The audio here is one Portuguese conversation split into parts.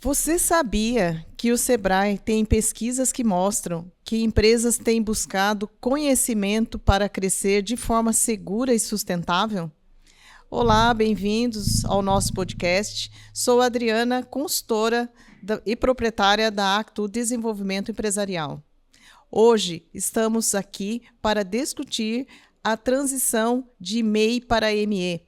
Você sabia que o Sebrae tem pesquisas que mostram que empresas têm buscado conhecimento para crescer de forma segura e sustentável? Olá, bem-vindos ao nosso podcast. Sou a Adriana, consultora e proprietária da Actu Desenvolvimento Empresarial. Hoje estamos aqui para discutir a transição de MEI para ME,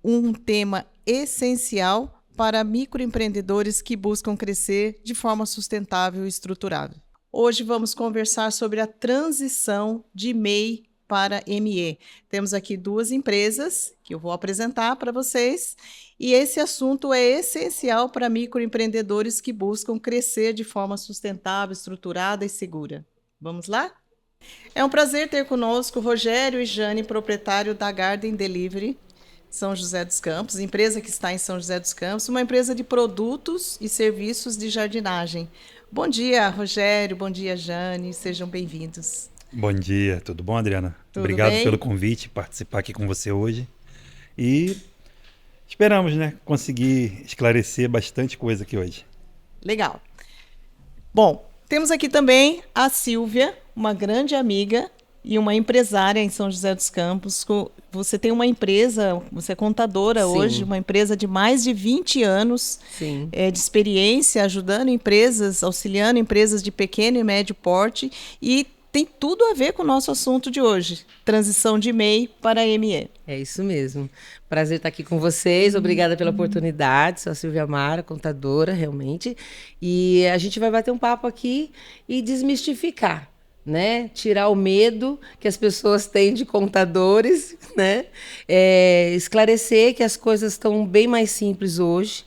um tema essencial para microempreendedores que buscam crescer de forma sustentável e estruturada. Hoje vamos conversar sobre a transição de MEI para ME. Temos aqui duas empresas que eu vou apresentar para vocês e esse assunto é essencial para microempreendedores que buscam crescer de forma sustentável, estruturada e segura. Vamos lá? É um prazer ter conosco Rogério e Jane, proprietário da Garden Delivery, São José dos Campos, empresa que está em São José dos Campos, uma empresa de produtos e serviços de jardinagem. Bom dia, Rogério, bom dia, Jane, sejam bem-vindos. Bom dia, tudo bom, Adriana? Tudo Obrigado bem? pelo convite, participar aqui com você hoje. E esperamos, conseguir esclarecer bastante coisa aqui hoje. Legal. Bom, temos aqui também a Silvia, uma grande amiga e uma empresária em São José dos Campos. Você tem uma empresa, você é contadora hoje, uma empresa de mais de 20 anos de experiência, ajudando empresas, auxiliando empresas de pequeno e médio porte e tem tudo a ver com o nosso assunto de hoje, transição de MEI para ME. É isso mesmo. Prazer estar aqui com vocês. Obrigada pela oportunidade. Sou a Silvia Mara, contadora, realmente. E a gente vai bater um papo aqui e desmistificar, né? Tirar o medo que as pessoas têm de contadores, né? Esclarecer que as coisas estão bem mais simples hoje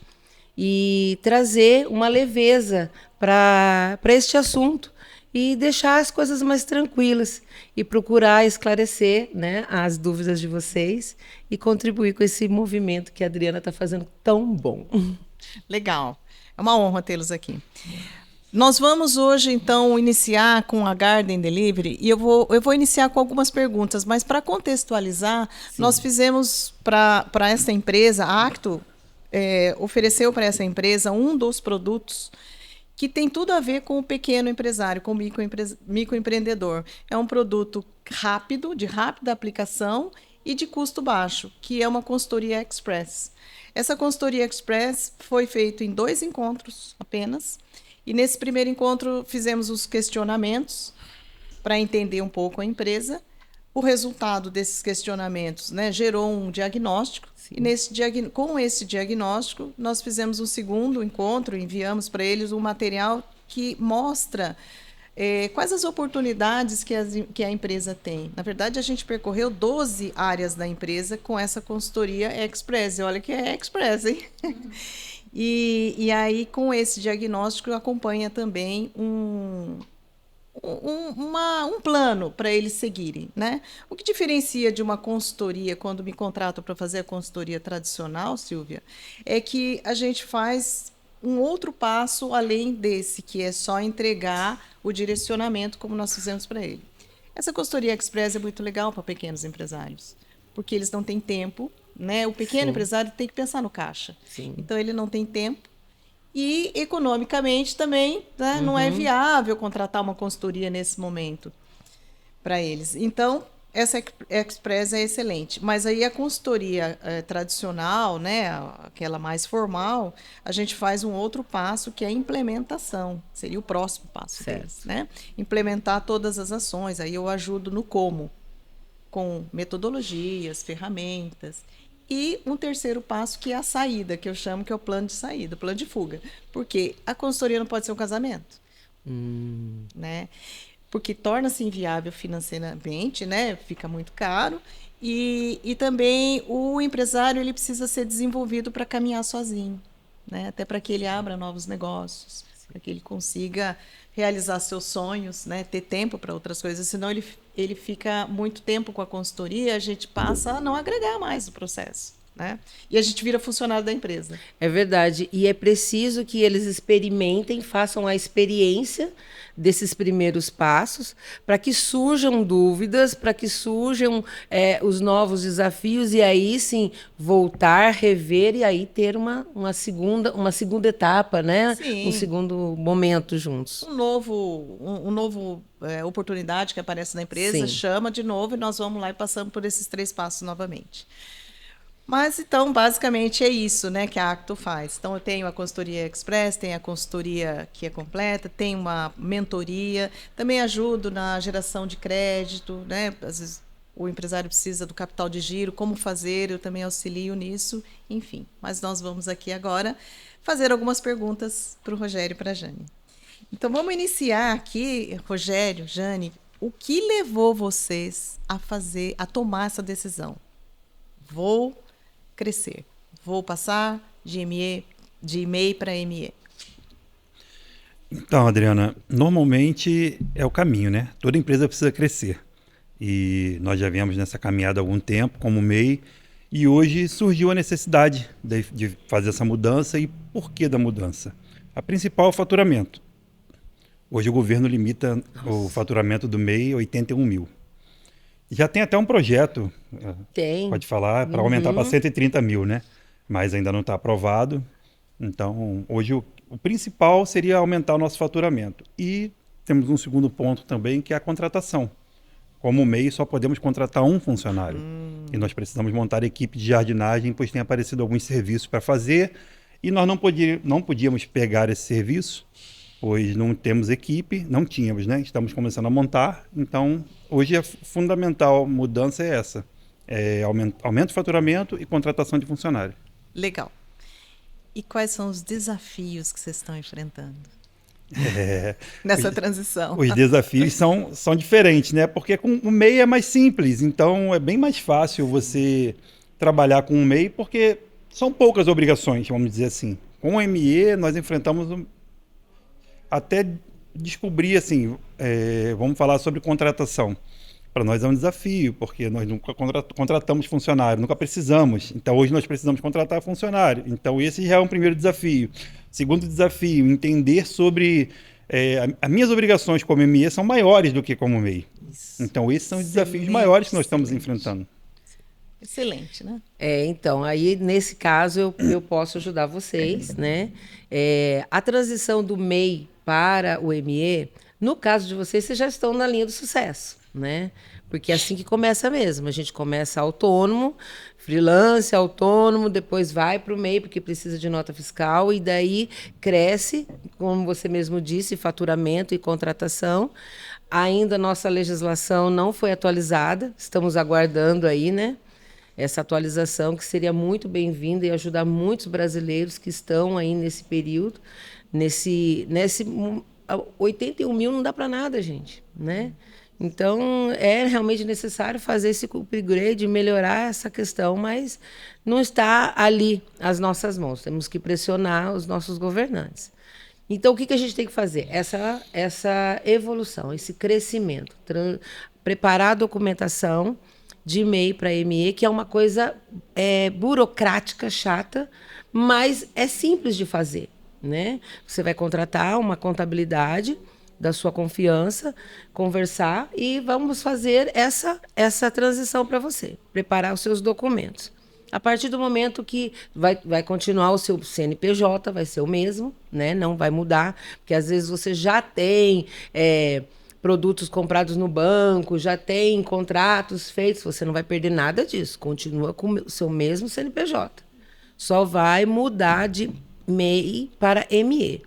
e trazer uma leveza para este assunto e deixar as coisas mais tranquilas e procurar esclarecer, né, as dúvidas de vocês e contribuir com esse movimento que a Adriana está fazendo tão bom. Legal. É uma honra tê-los aqui. Nós vamos hoje, então, iniciar com a Garden Delivery e eu vou iniciar com algumas perguntas, mas para contextualizar, nós fizemos para essa empresa, a Actu ofereceu para essa empresa um dos produtos que tem tudo a ver com o pequeno empresário, com o microempreendedor. É um produto rápido, de rápida aplicação e de custo baixo, que é uma consultoria express. Essa consultoria express foi feita em 2 encontros apenas, e nesse primeiro encontro fizemos os questionamentos para entender um pouco a empresa. O resultado desses questionamentos, né, gerou um diagnóstico. Sim. E com esse diagnóstico, nós fizemos um segundo encontro, enviamos para eles um material que mostra quais as oportunidades que a empresa tem. Na verdade, a gente percorreu 12 áreas da empresa com essa consultoria Express. Olha que é Express, hein? E aí, com esse diagnóstico, acompanha também um plano para eles seguirem, né? O que diferencia de uma consultoria, quando me contratam para fazer a consultoria tradicional, Silvia, é que a gente faz um outro passo além desse, que é só entregar o direcionamento como nós fizemos para ele. Essa consultoria express é muito legal para pequenos empresários, porque eles não têm tempo, né? O pequeno empresário tem que pensar no caixa. Sim. Então, ele não tem tempo. E, economicamente, também, né, não é viável contratar uma consultoria nesse momento para eles. Então, essa Express é excelente. Mas aí a consultoria tradicional, né, aquela mais formal, a gente faz um outro passo, que é a implementação. Seria o próximo passo deles, né? Implementar todas as ações. Aí eu ajudo no como, com metodologias, ferramentas. E um terceiro passo, que é a saída, que eu chamo que é o plano de saída, o plano de fuga. Porque a consultoria não pode ser um casamento. Né? Porque torna-se inviável financeiramente, né? Fica muito caro. E também o empresário ele precisa ser desenvolvido para caminhar sozinho. Né? Até para que ele abra novos negócios, para que ele consiga realizar seus sonhos, né? Ter tempo para outras coisas, senão ele fica muito tempo com a consultoria, a gente passa a não agregar mais no processo. né? E a gente vira funcionário da empresa. É verdade. E é preciso que eles experimentem, façam a experiência desses primeiros passos, para que surjam dúvidas, para que surjam os novos desafios, e aí sim voltar, rever e aí ter uma segunda etapa, né? Um Sim, segundo momento juntos. um novo oportunidade que aparece na empresa, Sim. chama de novo e nós vamos lá e passamos por esses 3 passos novamente. Mas então, basicamente é isso, né, que a Acto faz. Então, eu tenho a consultoria Express, tenho a consultoria que é completa, tenho uma mentoria, também ajudo na geração de crédito, né? Às vezes o empresário precisa do capital de giro, como fazer, eu também auxilio nisso, enfim. Mas nós vamos aqui agora fazer algumas perguntas para o Rogério e para a Jane. Então, vamos iniciar aqui, Rogério, Jane, o que levou vocês a tomar essa decisão? Vou crescer. Vou passar de MEI para ME. Então, Adriana, normalmente é o caminho, né? Toda empresa precisa crescer. E nós já viemos nessa caminhada há algum tempo, como MEI, e hoje surgiu a necessidade de fazer essa mudança. E por que da mudança? A principal é o faturamento. Hoje o governo limita o faturamento do MEI a 81 mil. Já tem até um projeto, Tem. pode falar, para aumentar para 130 mil, né? Mas ainda não está aprovado. Então, hoje o principal seria aumentar o nosso faturamento. E temos um segundo ponto também, que é a contratação. Como MEI, só podemos contratar um funcionário. E nós precisamos montar equipe de jardinagem, pois tem aparecido alguns serviços para fazer. E nós não podíamos pegar esse serviço, pois não temos equipe, não tínhamos, né? Estamos começando a montar. Então, hoje a fundamental mudança é essa. Aumento de faturamento e contratação de funcionário. Legal. E quais são os desafios que vocês estão enfrentando nessa transição? Os desafios são diferentes, né? Porque com o MEI é mais simples, então é bem mais fácil você trabalhar com o MEI, porque são poucas obrigações, vamos dizer assim. Com o ME, nós enfrentamos até descobrir, assim, vamos falar sobre contratação. Para nós é um desafio, porque nós nunca contratamos funcionário, nunca precisamos. Então, hoje nós precisamos contratar funcionário. Então, esse já é um primeiro desafio. Segundo desafio, entender sobre... as minhas obrigações como ME são maiores do que como MEI. Isso. Então, esses são os desafios Excelente, maiores que nós estamos excelente. enfrentando. Excelente, né? Então, aí nesse caso eu posso ajudar vocês, né? A transição do MEI para o ME, no caso de vocês já estão na linha do sucesso, né? Porque é assim que começa mesmo. A gente começa autônomo, freelance, autônomo, depois vai para o MEI, porque precisa de nota fiscal, e daí cresce, como você mesmo disse, faturamento e contratação. Ainda nossa legislação não foi atualizada, estamos aguardando aí, né? Essa atualização que seria muito bem-vinda e ajudar muitos brasileiros que estão aí nesse período, nesse 81 mil não dá para nada, gente, né? Então, é realmente necessário fazer esse upgrade, melhorar essa questão, mas não está ali às nossas mãos. Temos que pressionar os nossos governantes. Então, o que a gente tem que fazer? Essa evolução, esse crescimento, preparar a documentação de MEI para ME, que é uma coisa burocrática, chata, mas é simples de fazer, né? Você vai contratar uma contabilidade da sua confiança, conversar e vamos fazer essa transição para você, preparar os seus documentos. A partir do momento que vai continuar o seu CNPJ, vai ser o mesmo, né? Não vai mudar, porque às vezes você já tem produtos comprados no banco, já tem contratos feitos, você não vai perder nada disso, continua com o seu mesmo CNPJ. Só vai mudar de MEI para ME.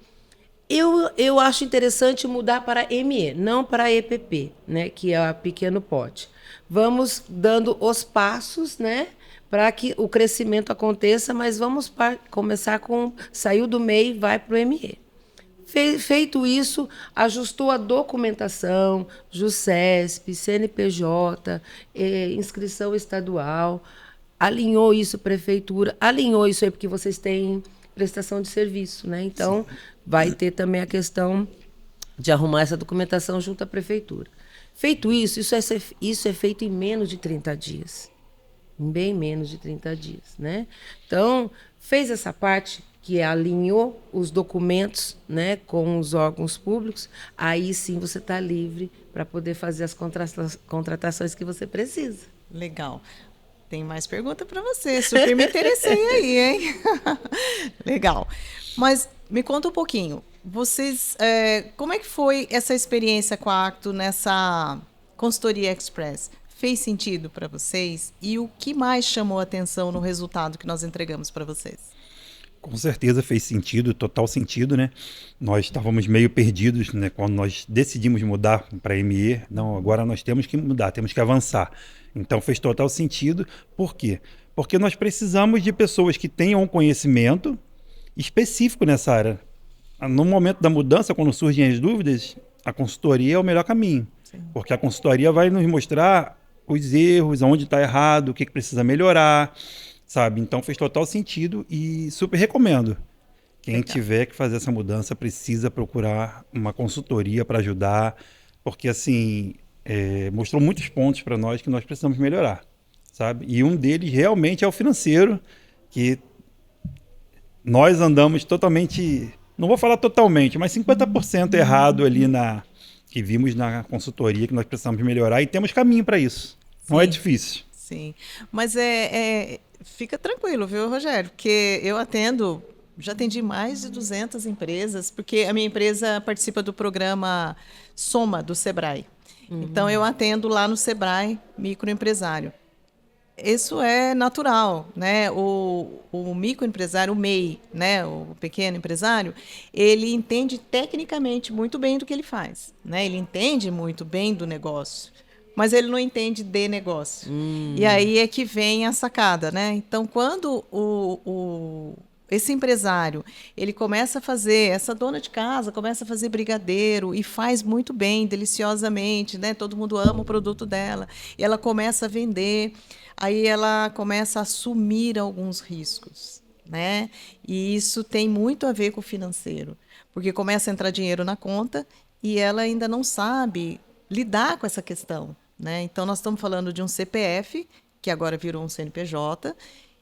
Eu acho interessante mudar para ME, não para EPP, né, que é a pequeno pote. Vamos dando os passos, né, para que o crescimento aconteça, mas vamos começar com... Saiu do MEI, vai para o ME. Feito isso, ajustou a documentação, JUSESP, CNPJ, inscrição estadual, alinhou isso prefeitura, alinhou isso aí porque vocês têm prestação de serviço, né? Então, vai ter também a questão de arrumar essa documentação junto à prefeitura. Feito isso, isso é feito em menos de 30 dias. em bem menos de 30 dias, né? Então, fez essa parte que alinhou os documentos, né, com os órgãos públicos, aí sim você está livre para poder fazer as contratações que você precisa. Legal. Tem mais pergunta para você. Super me interessei aí, hein? Legal. Mas me conta um pouquinho. Vocês, como é que foi essa experiência com a Acto nessa consultoria Express? Fez sentido para vocês? E o que mais chamou a atenção no resultado que nós entregamos para vocês? Com certeza fez sentido, total sentido, né? Nós estávamos meio perdidos, né? Quando nós decidimos mudar para a ME. Não, agora nós temos que mudar, temos que avançar. Então fez total sentido. Por quê? Porque nós precisamos de pessoas que tenham um conhecimento específico nessa área. No momento da mudança, quando surgem as dúvidas, a consultoria é o melhor caminho. Sim. Porque a consultoria vai nos mostrar os erros, onde está errado, o que precisa melhorar, sabe? Então fez total sentido e super recomendo. Quem tiver que fazer essa mudança precisa procurar uma consultoria para ajudar, porque assim, mostrou muitos pontos para nós que nós precisamos melhorar, sabe? E um deles realmente é o financeiro, que nós andamos totalmente, não vou falar totalmente, mas 50% errado ali que vimos na consultoria, que nós precisamos melhorar e temos caminho para isso. Sim. Não é difícil. Sim, mas fica tranquilo, viu, Rogério? Porque eu já atendi mais de 200 empresas, porque a minha empresa participa do programa Soma, do Sebrae. Então, eu atendo lá no Sebrae, microempresário. Isso é natural, né? O microempresário, o MEI, né? O pequeno empresário, ele entende tecnicamente muito bem do que ele faz, né? Ele entende muito bem do negócio, mas ele não entende de negócio. E aí é que vem a sacada, né? Então, quando esse empresário, ele começa a fazer, essa dona de casa começa a fazer brigadeiro e faz muito bem, deliciosamente, né? Todo mundo ama o produto dela. E ela começa a vender, aí ela começa a assumir alguns riscos, né? E isso tem muito a ver com o financeiro, porque começa a entrar dinheiro na conta e ela ainda não sabe lidar com essa questão, né? Então, nós estamos falando de um CPF, que agora virou um CNPJ,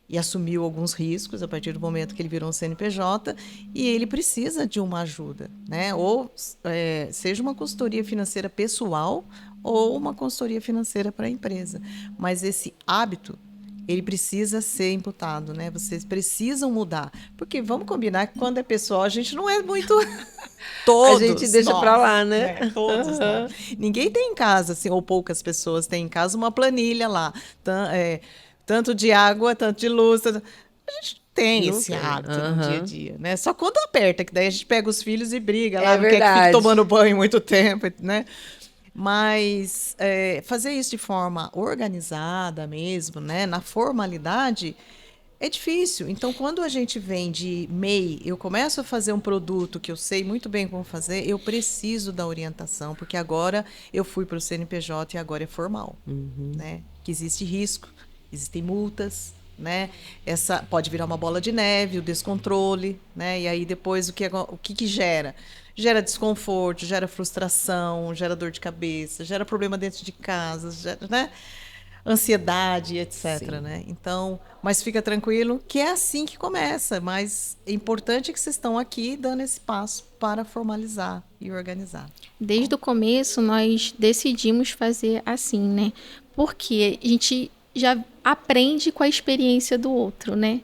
e assumiu alguns riscos a partir do momento que ele virou um CNPJ, e ele precisa de uma ajuda, né? Ou seja uma consultoria financeira pessoal ou uma consultoria financeira para a empresa. Mas esse hábito, ele precisa ser imputado, né? Vocês precisam mudar. Porque vamos combinar que quando é pessoal, a gente não é muito... Todos a gente deixa para lá, né? Todos nós. Ninguém tem em casa, assim, ou poucas pessoas têm em casa uma planilha lá. Tanto de água, tanto de luz. A gente tem esse hábito no dia a dia, né? Só quando aperta, que daí a gente pega os filhos e briga lá, não quer que fique tomando banho muito tempo, né? Mas fazer isso de forma organizada mesmo, né? Na formalidade, é difícil. Então, quando a gente vem de MEI, eu começo a fazer um produto que eu sei muito bem como fazer, eu preciso da orientação, porque agora eu fui para o CNPJ e agora é formal, né? Que existe risco. Existem multas, né? Essa pode virar uma bola de neve, o descontrole, né? E aí depois o que gera? Gera desconforto, gera frustração, gera dor de cabeça, gera problema dentro de casa, gera, né? Ansiedade, etc. Né? Então, mas fica tranquilo que é assim que começa. Mas é importante que vocês estão aqui dando esse passo para formalizar e organizar. Desde o começo nós decidimos fazer assim, né? Porque a gente já aprende com a experiência do outro, né?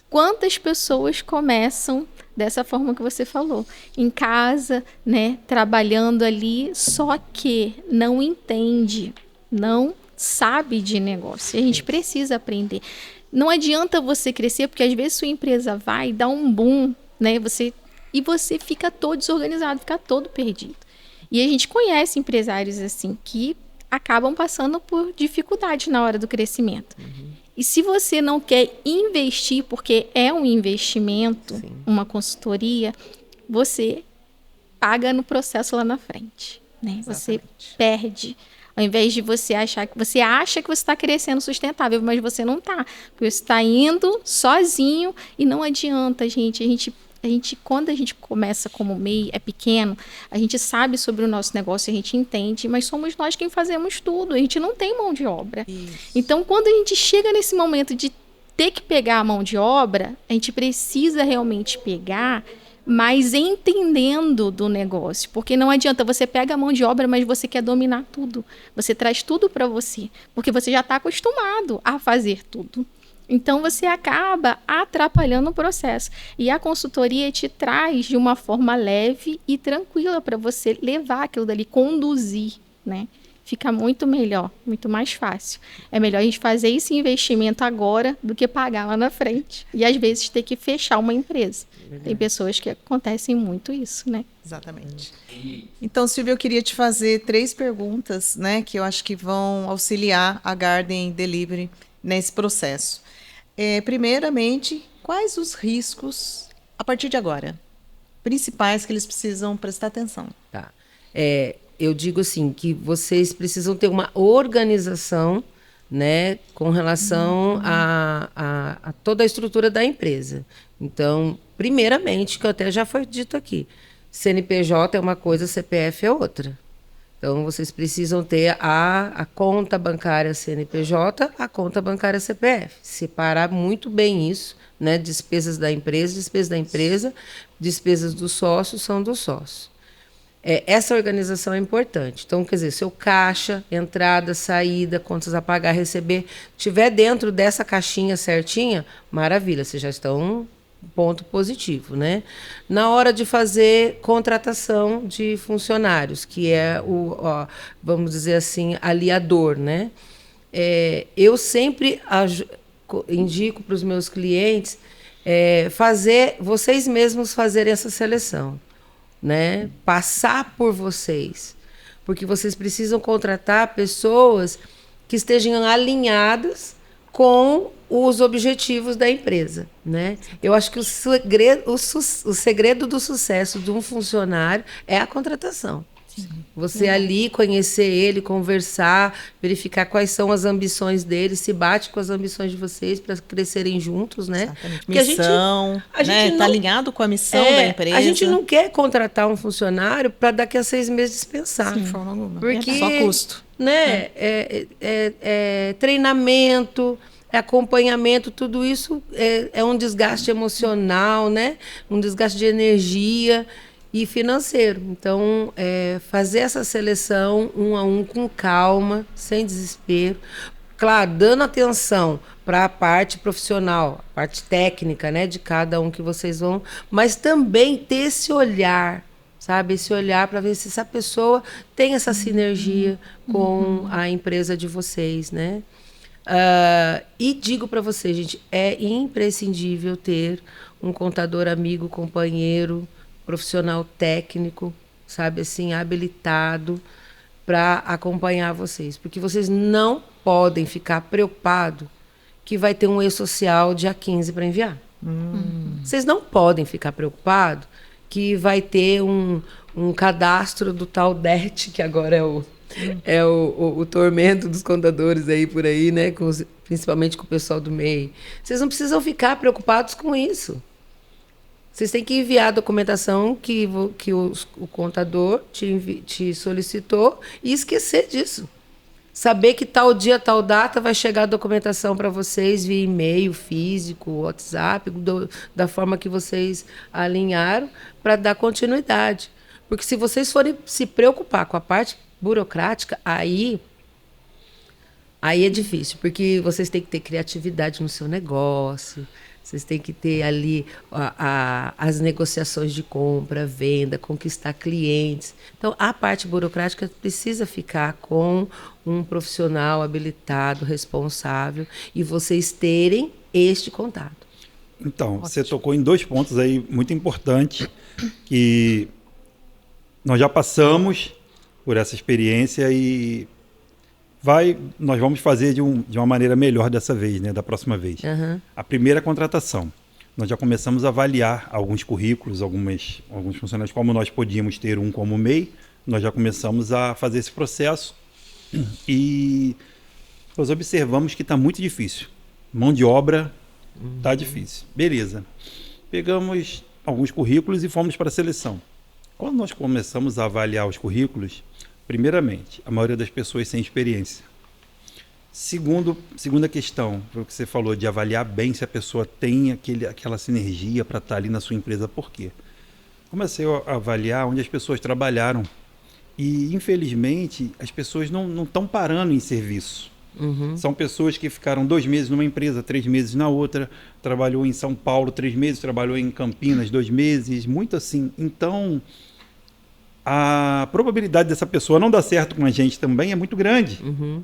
Quantas pessoas começam dessa forma que você falou, em casa, né, trabalhando ali, só que não entende, não sabe de negócio. A gente precisa aprender. Não adianta você crescer, porque às vezes sua empresa vai dar um boom, né? E você fica todo desorganizado, fica todo perdido. E a gente conhece empresários assim que acabam passando por dificuldade na hora do crescimento. E se você não quer investir, porque é um investimento, uma consultoria, você paga no processo lá na frente, né? Você perde. Ao invés de você achar que você acha que você está crescendo sustentável, mas você não está. Porque você está indo sozinho e não adianta, gente. A gente quando a gente começa como MEI, é pequeno, a gente sabe sobre o nosso negócio, a gente entende, mas somos nós quem fazemos tudo, a gente não tem mão de obra. Isso. Então, quando a gente chega nesse momento de ter que pegar a mão de obra, a gente precisa realmente pegar, mas entendendo do negócio. Porque não adianta, você pega a mão de obra, mas você quer dominar tudo. Você traz tudo para você, porque você já está acostumado a fazer tudo. Então, você acaba atrapalhando o processo. E a consultoria te traz de uma forma leve e tranquila para você levar aquilo dali, conduzir, né? Fica muito melhor, muito mais fácil. É melhor a gente fazer esse investimento agora do que pagar lá na frente. E, às vezes, ter que fechar uma empresa. Tem pessoas que acontecem muito isso, né? Exatamente. Então, Silvia, eu queria te fazer 3 perguntas, né, que eu acho que vão auxiliar a Garden Delivery nesse processo. Primeiramente, quais os riscos, a partir de agora, principais que eles precisam prestar atenção? Tá. Eu digo assim, que vocês precisam ter uma organização, né, com relação a toda a estrutura da empresa. Então, primeiramente, que até já foi dito aqui, CNPJ é uma coisa, CPF é outra. Então, vocês precisam ter a conta bancária CNPJ, a conta bancária CPF. Separar muito bem isso, né? Despesas da empresa, despesas dos sócios são dos sócios. Essa organização é importante. Então, quer dizer, seu caixa, entrada, saída, contas a pagar, receber, tiver dentro dessa caixinha certinha, maravilha, vocês já estão ponto positivo, né? Na hora de fazer contratação de funcionários, que é vamos dizer assim, aliador, né? Eu sempre indico para os meus clientes vocês mesmos fazerem essa seleção, né? Passar por vocês, porque vocês precisam contratar pessoas que estejam alinhadas com os objetivos da empresa, né? Eu acho que o segredo do sucesso de um funcionário é a contratação. Sim. Você ali conhecer ele, conversar, verificar quais são as ambições dele, se bate com as ambições de vocês para crescerem juntos, né? Exatamente. Missão, a gente está alinhado com a missão da empresa. A gente não quer contratar um funcionário para daqui a 6 meses dispensar. Sim, de forma alguma. Porque, só custo. Né? Treinamento, acompanhamento, tudo isso é um desgaste emocional, né? Um desgaste de energia e financeiro. Então, fazer essa seleção 1 a 1 com calma, sem desespero. Claro, dando atenção para a parte profissional, a parte técnica, né, de cada um que vocês vão, mas também ter esse olhar, sabe? Esse olhar para ver se essa pessoa tem essa sinergia com a empresa de vocês, né? E digo para vocês, gente, é imprescindível ter um contador amigo, companheiro, profissional técnico, sabe, assim, habilitado para acompanhar vocês, porque vocês não podem ficar preocupados que vai ter um e-social dia 15 para enviar. Vocês não podem ficar preocupados que vai ter um cadastro do tal DET, que agora é o tormento dos contadores aí por aí, né? Principalmente com o pessoal do MEI. Vocês não precisam ficar preocupados com isso. Vocês têm que enviar a documentação que o contador te solicitou e esquecer disso. Saber que tal dia, tal data vai chegar a documentação para vocês via e-mail, físico, WhatsApp, da forma que vocês alinharam, para dar continuidade. Porque se vocês forem se preocupar com a parte burocrática, aí é difícil, porque vocês têm que ter criatividade no seu negócio, vocês têm que ter ali as negociações de compra, venda, conquistar clientes. Então, a parte burocrática precisa ficar com um profissional habilitado, responsável, e vocês terem este contato. Então, você tocou em 2 pontos aí muito importantes, que nós já passamos por essa experiência e nós vamos fazer de uma maneira melhor dessa vez, né, da próxima vez. A primeira contratação. Nós já começamos a avaliar alguns currículos, alguns funcionários, como nós podíamos ter um como MEI, nós já começamos a fazer esse processo e nós observamos que está muito difícil. Mão de obra está difícil. Beleza. Pegamos alguns currículos e fomos para a seleção. Quando nós começamos a avaliar os currículos, primeiramente, a maioria das pessoas sem experiência. Segunda questão, foi o que você falou, de avaliar bem se a pessoa tem aquela sinergia para estar ali na sua empresa. Por quê? Comecei a avaliar onde as pessoas trabalharam e, infelizmente, as pessoas não estão parando em serviço. São pessoas que ficaram 2 meses numa empresa, 3 meses na outra, trabalhou em São Paulo 3 meses, trabalhou em Campinas 2 meses, muito assim. Então, a probabilidade dessa pessoa não dar certo com a gente também é muito grande.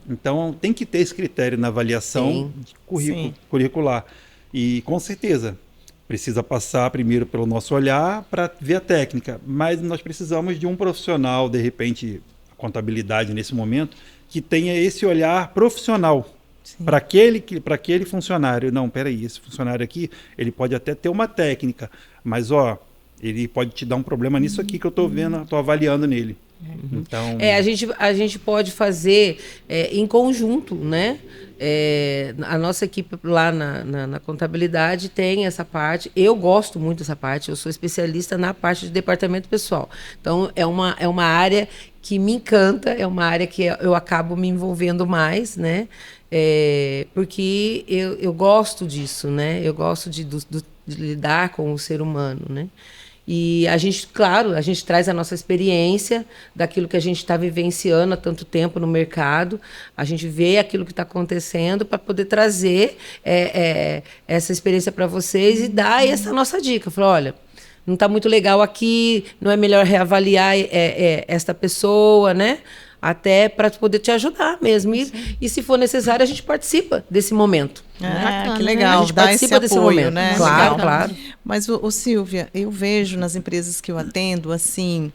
Então, tem que ter esse critério na avaliação curricular. E, com certeza, precisa passar primeiro pelo nosso olhar para ver a técnica. Mas nós precisamos de um profissional, de repente, a contabilidade nesse momento, que tenha esse olhar profissional para aquele funcionário. Não, peraí, esse funcionário aqui, ele pode até ter uma técnica, mas, ele pode te dar um problema nisso aqui que eu estou vendo, estou avaliando nele. Então, a gente pode fazer em conjunto, né? A nossa equipe lá na contabilidade tem essa parte. Eu gosto muito dessa parte. Eu sou especialista na parte de departamento pessoal. Então, é uma área que me encanta, é uma área que eu acabo me envolvendo mais, né? Porque eu gosto disso, né? Eu gosto de lidar com o ser humano, né? E a gente traz a nossa experiência daquilo que a gente está vivenciando há tanto tempo no mercado, a gente vê aquilo que está acontecendo para poder trazer essa experiência para vocês e dar essa nossa dica. Falar, olha, não está muito legal aqui, não é melhor reavaliar esta pessoa, né? Até para poder te ajudar mesmo. E se for necessário, a gente participa desse momento. Que legal, a gente participa desse momento, né? Claro, Legal. claro. Mas, Silvia, eu vejo nas empresas que eu atendo, assim,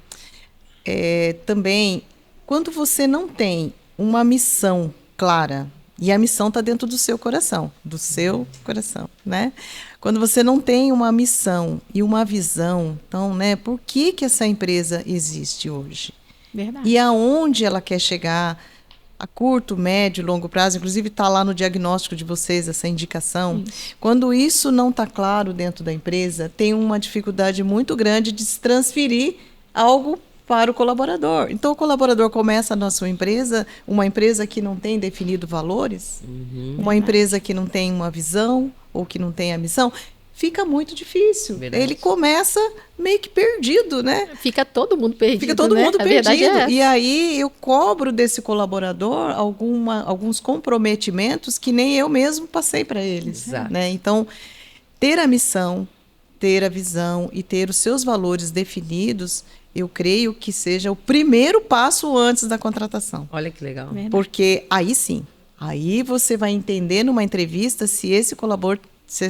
também, quando você não tem uma missão clara, e a missão está dentro do seu coração, né? Quando você não tem uma missão e uma visão, então, né, por que essa empresa existe hoje? Verdade. E aonde ela quer chegar a curto, médio, longo prazo, inclusive está lá no diagnóstico de vocês essa indicação. Isso. Quando isso não está claro dentro da empresa, tem uma dificuldade muito grande de se transferir algo para o colaborador. Então, o colaborador começa na sua empresa, uma empresa que não tem definido valores, uma empresa que não tem uma visão ou que não tem a missão, fica muito difícil. Verdade. Ele começa meio que perdido, né? Fica todo mundo perdido. Fica todo né? mundo A verdade perdido. é essa. E aí eu cobro desse colaborador alguns comprometimentos que nem eu mesmo passei para eles. Exato. Né? Então, ter a missão, ter a visão e ter os seus valores definidos, eu creio que seja o primeiro passo antes da contratação. Olha que legal. Verdade. Porque aí sim, aí você vai entender numa entrevista se esse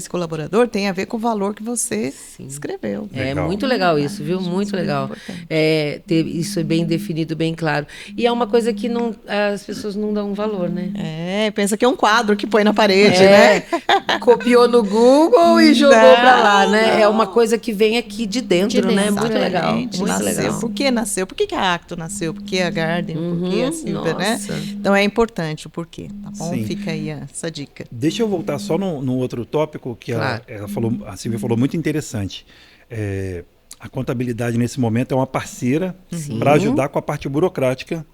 colaborador tem a ver com o valor que você escreveu. Legal. Muito legal isso, viu? Muito legal. Ter isso bem definido, bem claro. E é uma coisa que as pessoas não dão valor, né? Pensa que é um quadro que põe na parede, né? Copiou no Google e jogou para lá, né? É uma coisa que vem aqui de dentro, né? dentro. Muito legal. Exatamente. Muito Nasceu. legal. Por que nasceu? Por que a Acto nasceu? Por que a Garden? Por que a Silvia, né? Nossa. Então é importante o porquê, tá bom? Sim. Fica aí essa dica. Deixa eu voltar só no outro tópico que Claro. a Silvia falou muito interessante. A contabilidade, nesse momento, é uma parceira para ajudar com a parte burocrática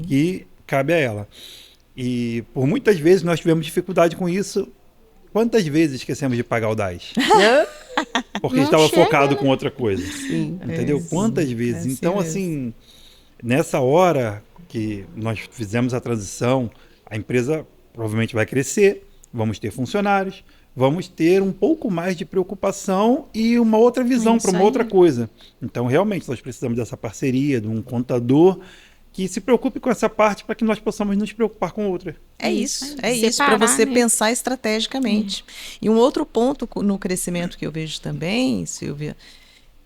que cabe a ela. E por muitas vezes nós tivemos dificuldade com isso. Quantas vezes esquecemos de pagar o DAS? Porque estava focado com outra coisa. Sim. Entendeu? Quantas vezes? Então, assim, nessa hora que nós fizemos a transição, a empresa provavelmente vai crescer, vamos ter funcionários, vamos ter um pouco mais de preocupação e uma outra visão para uma outra coisa. Então, realmente, nós precisamos dessa parceria, de um contador que se preocupe com essa parte para que nós possamos nos preocupar com outra. É isso para Separar, você né? pensar estrategicamente. E um outro ponto no crescimento que eu vejo também, Silvia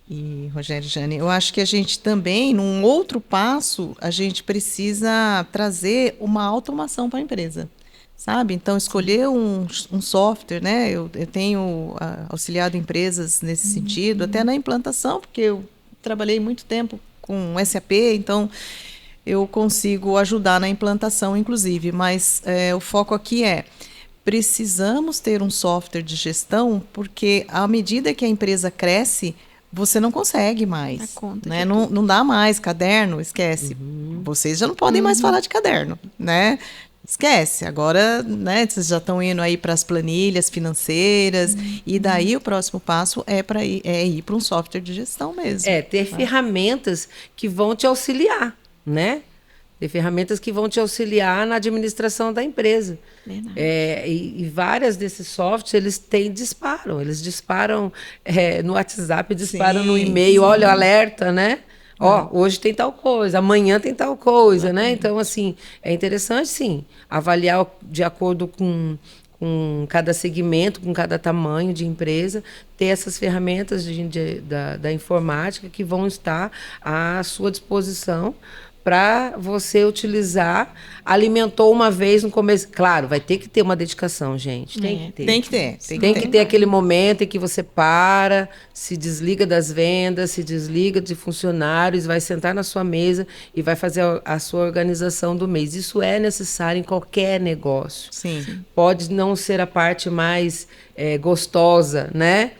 e Rogério e Jane, eu acho que a gente também, num outro passo, a gente precisa trazer uma automação para a empresa. Sabe? Então, escolher um software, né? Eu tenho auxiliado empresas nesse sentido, até na implantação, porque eu trabalhei muito tempo com SAP, então eu consigo ajudar na implantação, inclusive. Mas o foco aqui precisamos ter um software de gestão, porque à medida que a empresa cresce, você não consegue mais. Dá conta Né? de Não dá mais caderno, esquece. Vocês já não podem mais falar de caderno, né? Esquece. Agora, né, vocês já estão indo aí para as planilhas financeiras, e daí o próximo passo é ir para um software de gestão mesmo. Ter ferramentas que vão te auxiliar, né? Ter ferramentas que vão te auxiliar na administração da empresa. Verdade. E várias desses softwares, eles disparam no WhatsApp, disparam no e-mail, olha o alerta, né? Hoje tem tal coisa, amanhã tem tal coisa, né? Então, assim, é interessante, sim, avaliar de acordo com cada segmento, com cada tamanho de empresa, ter essas ferramentas da informática que vão estar à sua disposição para você utilizar. Alimentou uma vez no começo. Claro, vai ter que ter uma dedicação, gente. Tem que ter. Tem que ter Aquele momento em que você para, se desliga das vendas, se desliga de funcionários, vai sentar na sua mesa e vai fazer a sua organização do mês. Isso é necessário em qualquer negócio. Sim. Pode não ser a parte mais gostosa, né,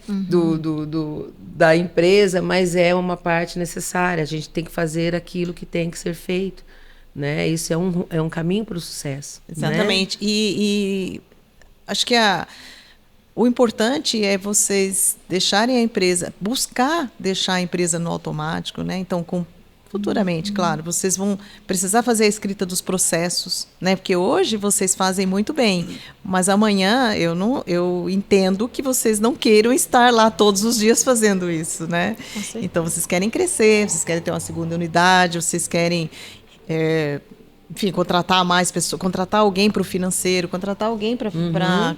da empresa, mas é uma parte necessária. A gente tem que fazer aquilo que tem que ser feito, né? Isso é um caminho para o sucesso. Exatamente. Né? E acho que o importante é vocês deixarem a empresa, buscar deixar a empresa no automático, né? Então, futuramente, claro, vocês vão precisar fazer a escrita dos processos, né? Porque hoje vocês fazem muito bem, mas amanhã eu entendo que vocês não queiram estar lá todos os dias fazendo isso, né? Então vocês querem crescer, vocês querem ter uma segunda unidade, vocês querem enfim, contratar mais pessoas, contratar alguém para o financeiro, contratar alguém para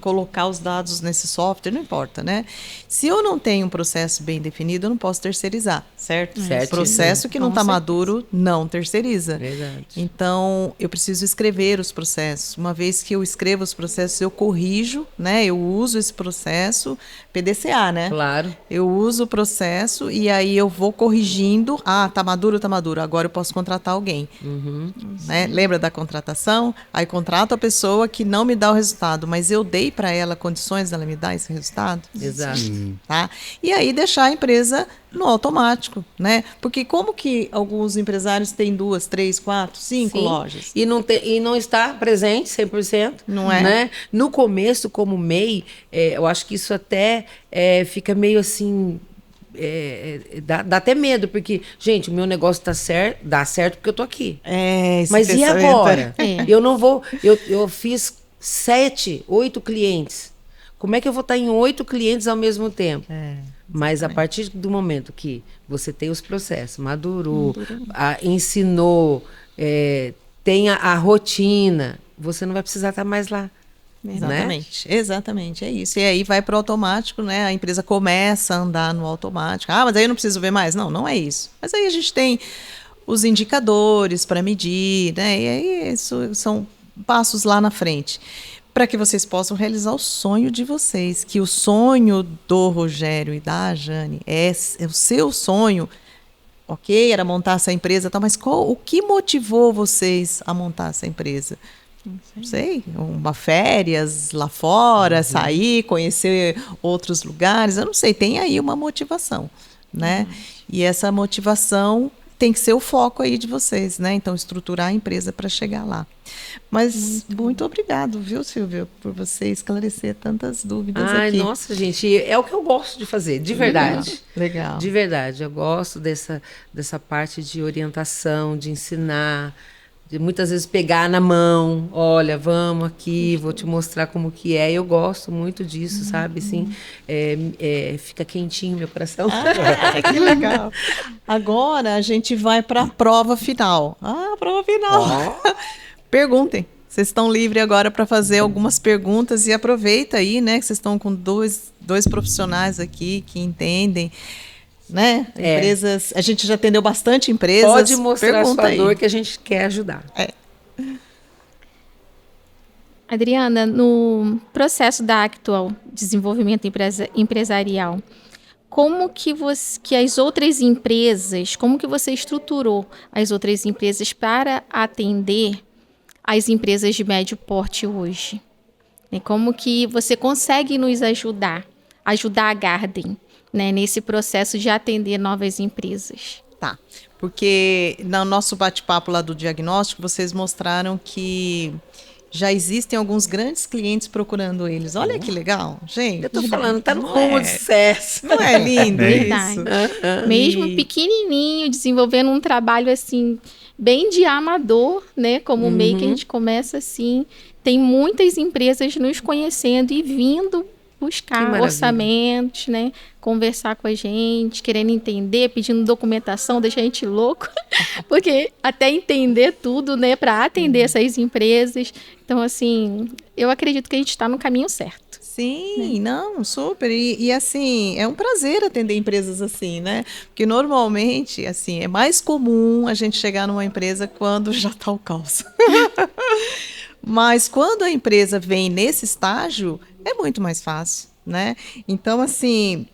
colocar os dados nesse software, não importa, né? Se eu não tenho um processo bem definido, eu não posso terceirizar, certo? Processo que não está maduro, não terceiriza. Verdade. Então, eu preciso escrever os processos. Uma vez que eu escrevo os processos, eu corrijo, né? Eu uso esse processo, PDCA, né? Claro. Eu uso o processo e aí eu vou corrigindo. Tá maduro, agora eu posso contratar alguém. Né? Lembra da contratação? Aí contrato a pessoa que não me dá o resultado, mas eu dei para ela condições dela me dar esse resultado. Exato. Tá? E aí deixar a empresa no automático, né? Porque como que alguns empresários têm 2, 3, 4, 5 lojas? E não está presente 100%. Não é? Né? No começo, como MEI, eu acho que isso até fica meio assim... dá até medo, porque, gente, o meu negócio dá certo porque eu tô aqui. Mas e agora? Eu não vou... Eu fiz 7, 8 clientes. Como é que eu vou estar em 8 clientes ao mesmo tempo? Mas a partir do momento que você tem os processos, madurou, ensinou, tem a rotina, você não vai precisar estar mais lá. Exatamente, né? Exatamente, é isso. E aí vai para o automático, né? A empresa começa a andar no automático. Mas aí eu não preciso ver mais? Não é isso. Mas aí a gente tem os indicadores para medir, né? E aí isso são passos lá na frente, para que vocês possam realizar o sonho de vocês, que o sonho do Rogério e da Jane é o seu sonho. Ok, era montar essa empresa, tá? Mas o que motivou vocês a montar essa empresa? Não sei, férias lá fora, sair, conhecer outros lugares, eu não sei, tem aí uma motivação, né? E essa motivação tem que ser o foco aí de vocês, né? Então, estruturar a empresa para chegar lá. Mas muito obrigado, viu, Silvia, por você esclarecer tantas dúvidas aqui. Nossa, gente, é o que eu gosto de fazer, de verdade. Legal. De verdade, eu gosto dessa parte de orientação, de ensinar, de muitas vezes pegar na mão, olha, vamos aqui, vou te mostrar como que é. Eu gosto muito disso, sabe? Assim, fica quentinho meu coração. Que legal. Agora a gente vai para a prova final. A prova final. Perguntem. Vocês estão livres agora para fazer algumas perguntas e aproveita aí, né? Que vocês estão com dois profissionais aqui que entendem. Né? Empresas, a gente já atendeu bastante empresas. Pode mostrar a sua dor que a gente quer ajudar. Adriana, no processo da Actual Desenvolvimento Empresarial, como que as outras empresas, como que você estruturou as outras empresas para atender as empresas de médio porte hoje? E como que você consegue nos ajudar a Garden, né, nesse processo de atender novas empresas? Tá, porque no nosso bate-papo lá do diagnóstico, vocês mostraram que já existem alguns grandes clientes procurando eles. Olha que legal, gente. Eu tô falando, tá no rumo de sucesso. Não é lindo Verdade. isso? Mesmo pequenininho, desenvolvendo um trabalho assim, bem de amador, né? Como o MEI que a gente começa assim. Tem muitas empresas nos conhecendo e vindo Que buscar maravilha. orçamentos, né? Conversar com a gente, querendo entender, pedindo documentação, deixa a gente louco. Porque até entender tudo, né? Para atender essas empresas. Então, assim, eu acredito que a gente está no caminho certo. Sim, não, super. E assim, é um prazer atender empresas assim, né? Porque normalmente, assim, é mais comum a gente chegar numa empresa quando já está o caos. Mas quando a empresa vem nesse estágio, é muito mais fácil, né? Então, assim,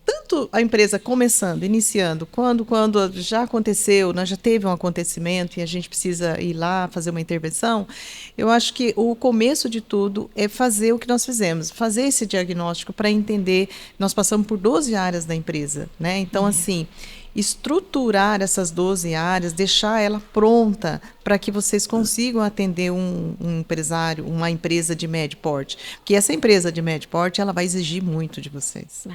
tanto a empresa começando, iniciando, quando já aconteceu, né, já teve um acontecimento e a gente precisa ir lá fazer uma intervenção, eu acho que o começo de tudo é fazer o que nós fizemos, fazer esse diagnóstico para entender. Nós passamos por 12 áreas da empresa, né? Então, assim, estruturar essas 12 áreas, deixar ela pronta para que vocês consigam atender um empresário, uma empresa de médio porte. Porque essa empresa de médio porte, ela vai exigir muito de vocês.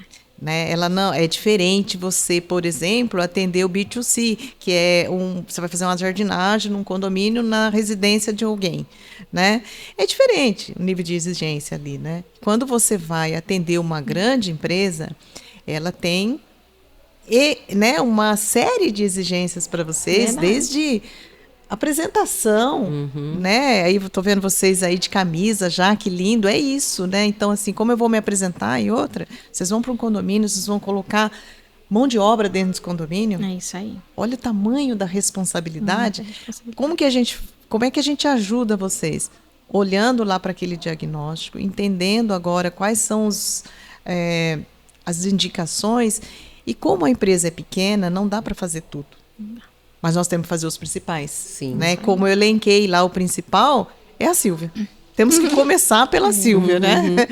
Né? Ela não é diferente você, por exemplo, atender o B2C, que é você vai fazer uma jardinagem num condomínio na residência de alguém, né? É diferente o nível de exigência ali, né? Quando você vai atender uma grande empresa, ela tem né, uma série de exigências para vocês, desde apresentação, né? Aí eu tô vendo vocês aí de camisa já, que lindo, é isso, né? Então, assim, como eu vou me apresentar e outra, vocês vão para um condomínio, vocês vão colocar mão de obra dentro desse condomínio. É isso aí. Olha o tamanho da responsabilidade. Como é que a gente ajuda vocês? Olhando lá para aquele diagnóstico, entendendo agora quais são as indicações. E como a empresa é pequena, não dá para fazer tudo. Mas nós temos que fazer os principais. Sim. Né? Como eu elenquei lá, o principal é a Sílvia. Temos que começar pela Sílvia, né?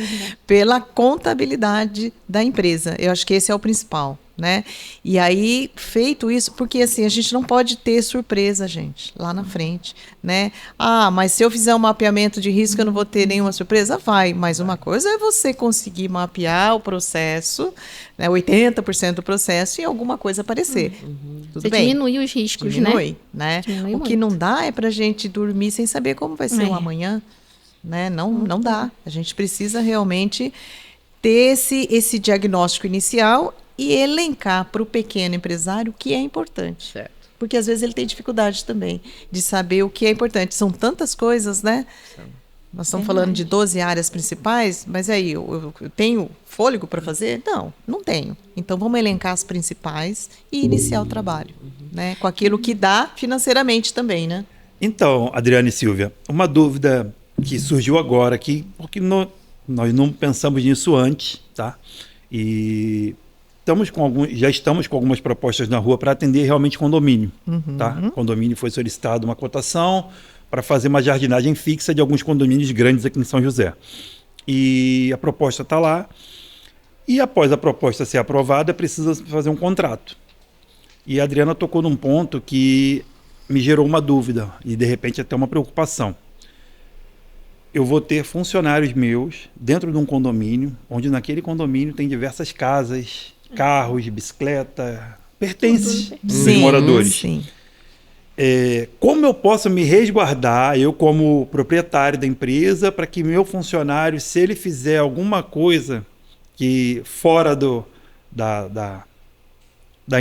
Pela contabilidade da empresa. Eu acho que esse é o principal, né? E aí, feito isso, porque assim, a gente não pode ter surpresa, gente, lá na frente, né? Ah, mas se eu fizer um mapeamento de risco, eu não vou ter nenhuma surpresa? Vai, mas uma coisa é você conseguir mapear o processo, né, 80% do processo, e alguma coisa aparecer. Tudo Você bem. diminui os riscos, Diminui, né? Diminui O que muito. não dá é para a gente dormir sem saber como vai ser o amanhã. Né? Não dá. A gente precisa realmente ter esse diagnóstico inicial e elencar para o pequeno empresário o que é importante. Certo. Porque às vezes ele tem dificuldade também de saber o que é importante. São tantas coisas, né? Nós estamos falando de 12 áreas principais, mas aí eu tenho fôlego para fazer? Não tenho. Então vamos elencar as principais e iniciar o trabalho, né? Com aquilo que dá financeiramente também, né? Então, Adriana e Silvia, uma dúvida que surgiu agora aqui, porque nós não pensamos nisso antes, tá? E já estamos com algumas propostas na rua para atender realmente condomínio, tá? Condomínio foi solicitado uma cotação para fazer uma jardinagem fixa de alguns condomínios grandes aqui em São José. E a proposta está lá, e após a proposta ser aprovada, precisa fazer um contrato. E a Adriana tocou num ponto que me gerou uma dúvida e, de repente, até uma preocupação. Eu vou ter funcionários meus dentro de um condomínio, onde naquele condomínio tem diversas casas, carros, bicicleta, pertences dos moradores. Sim. Como eu posso me resguardar, eu como proprietário da empresa, para que meu funcionário, se ele fizer alguma coisa que fora da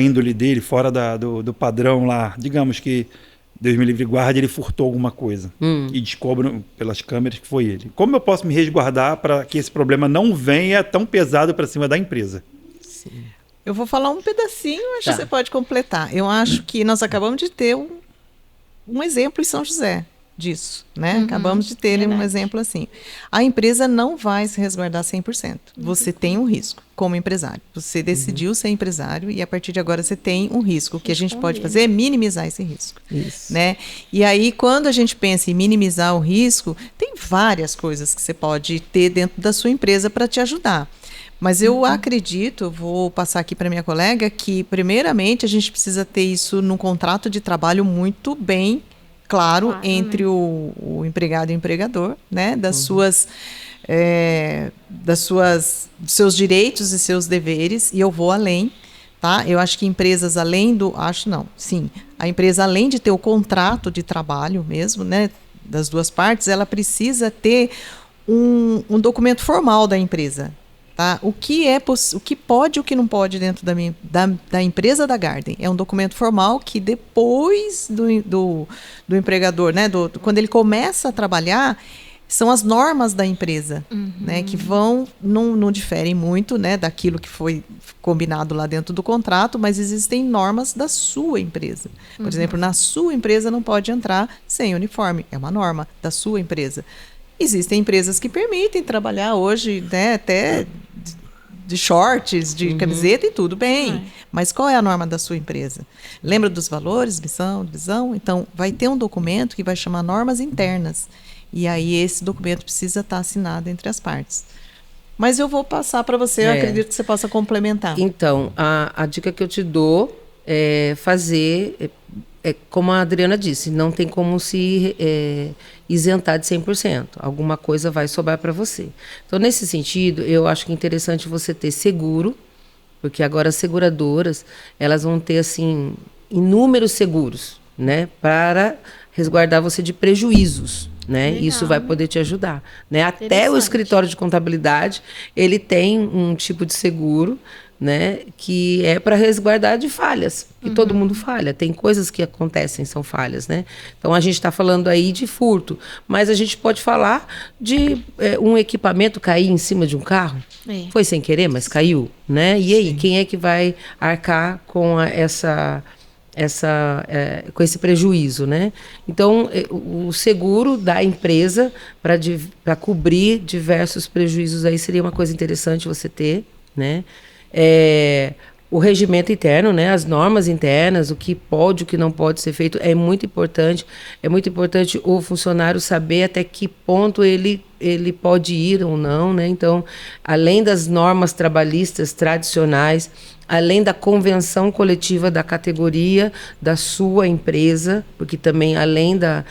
índole dele, fora do padrão lá, digamos que Deus me livre e guarde, ele furtou alguma coisa e descobre pelas câmeras que foi ele. Como eu posso me resguardar para que esse problema não venha tão pesado para cima da empresa? Sim. Eu vou falar um pedacinho, acho que você pode completar. Eu acho que nós acabamos de ter um exemplo em São José disso, né? Acabamos de ter um exemplo assim. A empresa não vai se resguardar 100%. Você tem um risco como empresário. Você decidiu ser empresário e a partir de agora você tem um risco. O que a gente pode fazer é minimizar esse risco. Isso. Né? E aí, quando a gente pensa em minimizar o risco, tem várias coisas que você pode ter dentro da sua empresa para te ajudar. Mas eu acredito, vou passar aqui para minha colega, que primeiramente a gente precisa ter isso num contrato de trabalho muito bem claro entre o empregado e o empregador, né? Dos seus direitos e seus deveres, e eu vou além, tá? Eu acho que empresas além do... Acho não, sim. A empresa, além de ter o contrato de trabalho mesmo, né? Das duas partes, ela precisa ter um documento formal da empresa. Tá? O que pode e o que não pode dentro da empresa da Garden. É um documento formal que depois do empregador, né, quando ele começa a trabalhar, são as normas da empresa, né, que não diferem muito, né, daquilo que foi combinado lá dentro do contrato, mas existem normas da sua empresa. Por exemplo, na sua empresa não pode entrar sem uniforme. É uma norma da sua empresa. Existem empresas que permitem trabalhar hoje, né, até de shorts, de camiseta e tudo bem. Mas qual é a norma da sua empresa? Lembra dos valores, missão, visão? Então, vai ter um documento que vai chamar normas internas. E aí esse documento precisa estar assinado entre as partes. Mas eu vou passar para você, eu acredito que você possa complementar. Então, a dica que eu te dou é fazer... como a Adriana disse, não tem como se isentar de 100%. Alguma coisa vai sobrar para você. Então, nesse sentido, eu acho que é interessante você ter seguro, porque agora as seguradoras, elas vão ter, assim, inúmeros seguros, né, para resguardar você de prejuízos. Né? Isso vai poder te ajudar. Né? Até o escritório de contabilidade, ele tem um tipo de seguro, né, que é para resguardar de falhas, que todo mundo falha, tem coisas que acontecem, são falhas, né? Então a gente está falando aí de furto, mas a gente pode falar de um equipamento cair em cima de um carro, foi sem querer, mas caiu, né? E aí, quem é que vai arcar com com esse prejuízo, né? Então, o seguro da empresa para cobrir diversos prejuízos aí seria uma coisa interessante você ter, né? O regimento interno, né, as normas internas, o que pode, o que não pode ser feito, é muito importante. É muito importante o funcionário saber até que ponto ele pode ir ou não, né? Então, além das normas trabalhistas tradicionais, além da convenção coletiva da categoria da sua empresa, porque também, além da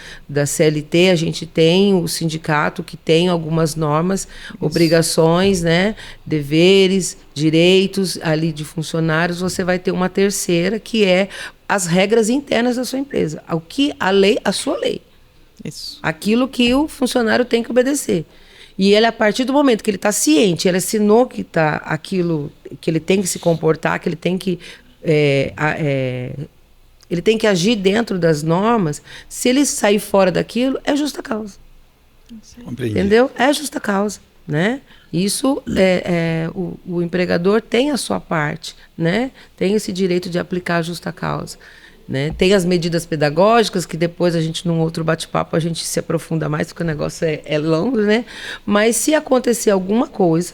CLT, a gente tem o sindicato que tem algumas normas, obrigações, né, deveres, direitos ali de funcionários. Você vai ter uma terceira, que é as regras internas da sua empresa. A sua lei. Isso. Aquilo que o funcionário tem que obedecer. E ele, a partir do momento que ele está ciente, ele assinou que está aquilo, que ele tem que se comportar, que ele tem que ele tem que agir dentro das normas. Se ele sair fora daquilo, é justa causa. Compreendi. Entendeu? É justa causa, né? Isso o empregador tem a sua parte, né? Tem esse direito de aplicar a justa causa. Né? Tem as medidas pedagógicas, que depois a gente, num outro bate-papo, a gente se aprofunda mais, porque o negócio é longo, né? Mas se acontecer alguma coisa,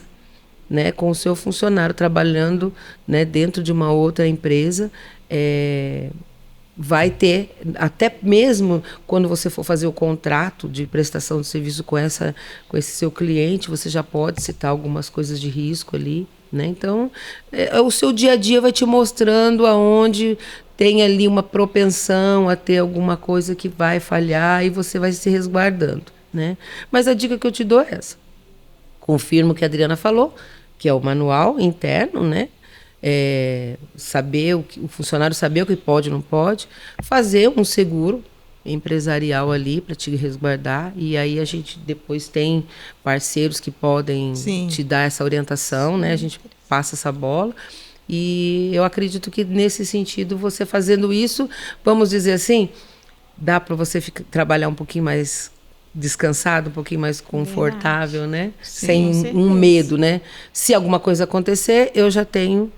né, com o seu funcionário trabalhando, né, dentro de uma outra empresa, vai ter, até mesmo quando você for fazer o contrato de prestação de serviço com esse seu cliente, você já pode citar algumas coisas de risco ali, né? Então, o seu dia a dia vai te mostrando aonde tem ali uma propensão a ter alguma coisa que vai falhar e você vai se resguardando, né? Mas a dica que eu te dou é essa. Confirmo o que a Adriana falou, que é o manual interno, né? Saber o funcionário saber o que pode e não pode, fazer um seguro empresarial ali para te resguardar, e aí a gente depois tem parceiros que podem te dar essa orientação, né? A gente passa essa bola. E eu acredito que, nesse sentido, você fazendo isso, vamos dizer assim, dá para você trabalhar um pouquinho mais descansado, um pouquinho mais confortável, né? Sim, sem um medo, né? Se alguma coisa acontecer, eu já tenho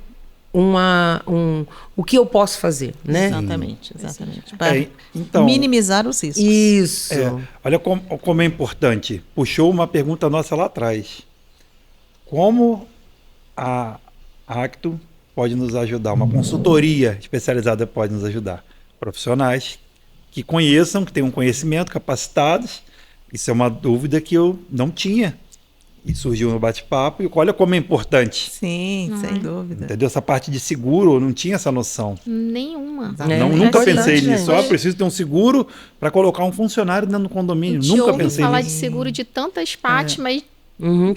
o que eu posso fazer, né? Exatamente. Para então, minimizar os riscos. Isso. Olha como é importante. Puxou uma pergunta nossa lá atrás. Como a Acto pode nos ajudar? Uma consultoria especializada pode nos ajudar. Profissionais que conheçam, que tenham conhecimento, capacitados. Isso é uma dúvida que eu não tinha. E surgiu no bate-papo, e olha como é importante. Sim, sem dúvida. Entendeu? Essa parte de seguro, eu não tinha essa noção. Nenhuma. Nunca importante, pensei gente. nisso. Preciso ter um seguro para colocar um funcionário dentro do condomínio. A gente Nunca ouve pensei falar nisso. de seguro de tantas partes, mas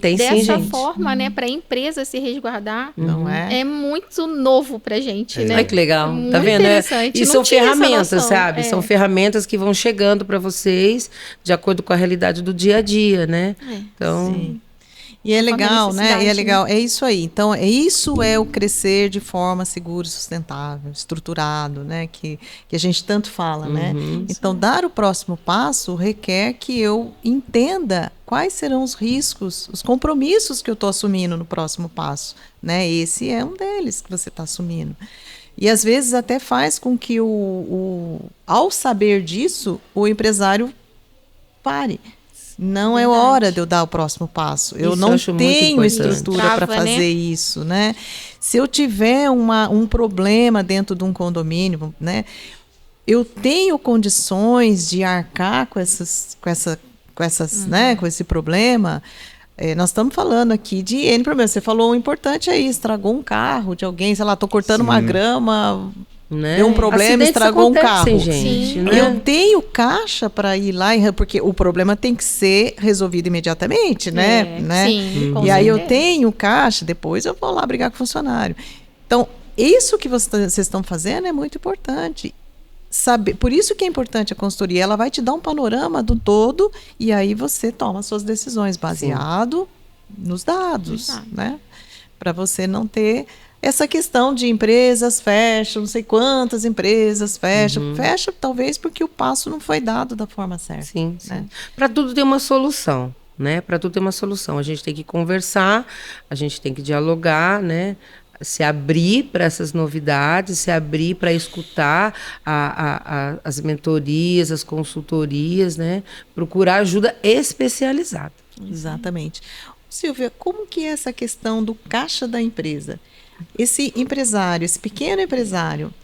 Tem sim, dessa gente. forma, né, para a empresa se resguardar, Não é? é muito novo pra gente, né? Olha que legal, tá Muito vendo? interessante. E Não são tinha essa ferramentas, noção. sabe? São ferramentas que vão chegando para vocês de acordo com a realidade do dia a dia, né? Então, Sim. E é Conforme a legal, né? E é necessidade, legal, é isso aí. Então, isso é o crescer de forma segura, sustentável, estruturado, né? Que a gente tanto fala, né? Então, dar o próximo passo requer que eu entenda quais serão os riscos, os compromissos que eu estou assumindo no próximo passo, né? Esse é um deles que você está assumindo. E às vezes até faz com que ao saber disso, o empresário pare. Não é hora de eu dar o próximo passo. Eu Isso não eu acho muito tenho importante. estrutura para Trava, né? fazer isso, né? Se eu tiver um problema dentro de um condomínio, né? Eu tenho condições de arcar com né? Com esse problema. Nós estamos falando aqui de N problemas. Você falou um importante aí, estragou um carro de alguém, sei lá, estou cortando uma grama. né? Deu um problema, Acidentes estragou um acontecem, carro. gente, Sim. né? Eu tenho caixa para ir lá, porque o problema tem que ser resolvido imediatamente, né? Sim, com E aí eu certeza. tenho caixa, depois eu vou lá brigar com o funcionário. Então, isso que vocês estão fazendo é muito importante. Saber, por isso que é importante a consultoria, ela vai te dar um panorama do todo e aí você toma suas decisões baseado nos dados, né? Para você não ter essa questão de empresas fecham, não sei quantas empresas fecham. Fecha talvez porque o passo não foi dado da forma certa. Sim, né? sim. Para tudo tem uma solução, né? Para tudo tem uma solução. A gente tem que conversar, a gente tem que dialogar, né? Se abrir para essas novidades, se abrir para escutar as mentorias, as consultorias, né? Procurar ajuda especializada. Exatamente. Silvia, como que é essa questão do caixa da empresa? Esse empresário, esse pequeno empresário,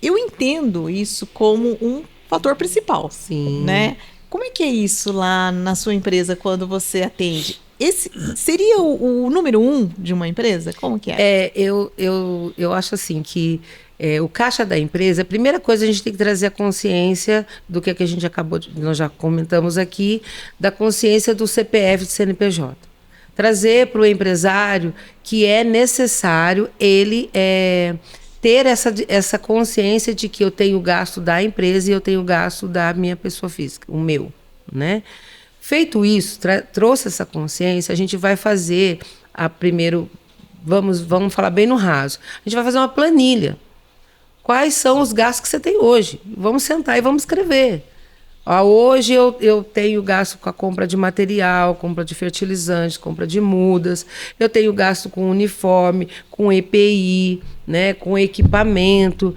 eu entendo isso como um fator principal. Sim. Né? Como é que é isso lá na sua empresa quando você atende? Esse seria o número 1 de uma empresa? Como que é? Eu acho assim que o caixa da empresa, a primeira coisa a gente tem que trazer a consciência do que a gente nós já comentamos aqui, da consciência do CPF de CNPJ. Trazer para o empresário que é necessário ele ter essa consciência de que eu tenho gasto da empresa e eu tenho gasto da minha pessoa física, o meu, né? Feito isso, trouxe essa consciência, a gente vai fazer primeiro, vamos falar bem no raso, a gente vai fazer uma planilha. Quais são os gastos que você tem hoje? Vamos sentar e vamos escrever. Hoje eu tenho gasto com a compra de material, compra de fertilizantes, compra de mudas, eu tenho gasto com uniforme, com EPI, né, com equipamento,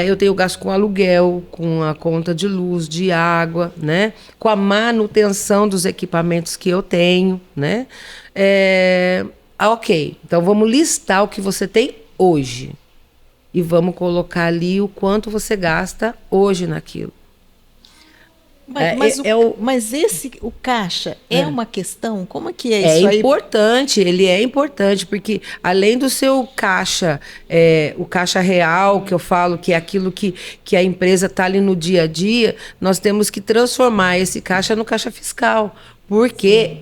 eu tenho gasto com aluguel, com a conta de luz, de água, né, com a manutenção dos equipamentos que eu tenho, né. Ok, então vamos listar o que você tem hoje e vamos colocar ali o quanto você gasta hoje naquilo. Mas o caixa é uma questão? Como é que é isso É aí? importante, ele é importante, porque além do seu caixa, o caixa real, que eu falo que é aquilo que a empresa está ali no dia a dia, nós temos que transformar esse caixa no caixa fiscal, porque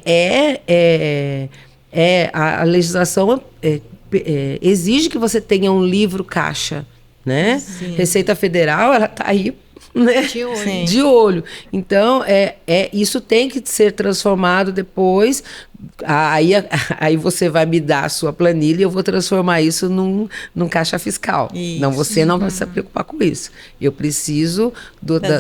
a legislação exige que você tenha um livro caixa, né? Sim. Receita Federal, ela está aí, né? De olho. Sim. De olho. Então, isso tem que ser transformado depois. Aí você vai me dar a sua planilha e eu vou transformar isso num caixa fiscal. Isso. Não, você não vai se preocupar com isso. Eu preciso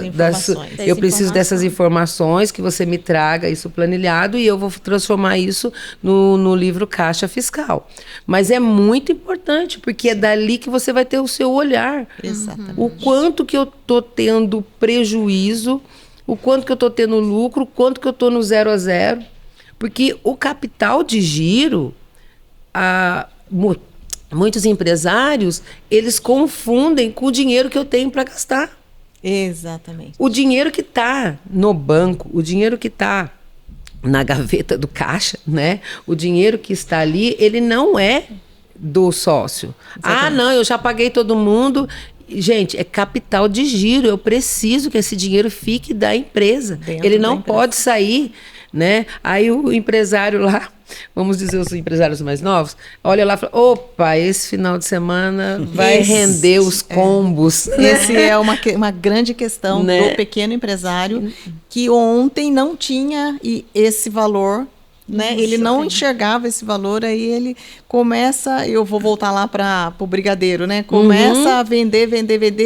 informações. dessas informações que você me traga isso planilhado e eu vou transformar isso no livro caixa fiscal. Mas é muito importante, porque é dali que você vai ter o seu olhar. Exatamente. O quanto que eu estou tendo prejuízo, o quanto que eu estou tendo lucro, o quanto que eu estou no 0 a 0. Porque o capital de giro, muitos empresários, eles confundem com o dinheiro que eu tenho para gastar. Exatamente. O dinheiro que está no banco, o dinheiro que está na gaveta do caixa, né? O dinheiro que está ali, ele não é do sócio. Ah, não, eu já paguei todo mundo. Gente, é capital de giro. Eu preciso que esse dinheiro fique da empresa. Ele não pode sair, né? Aí o empresário lá, vamos dizer os empresários mais novos, olha lá e fala, opa, esse final de semana vai render os combos. Esse é uma grande questão do pequeno empresário que ontem não tinha esse valor, né? Ele não enxergava esse valor, aí ele começa, eu vou voltar lá para o brigadeiro, né? Começa a vender,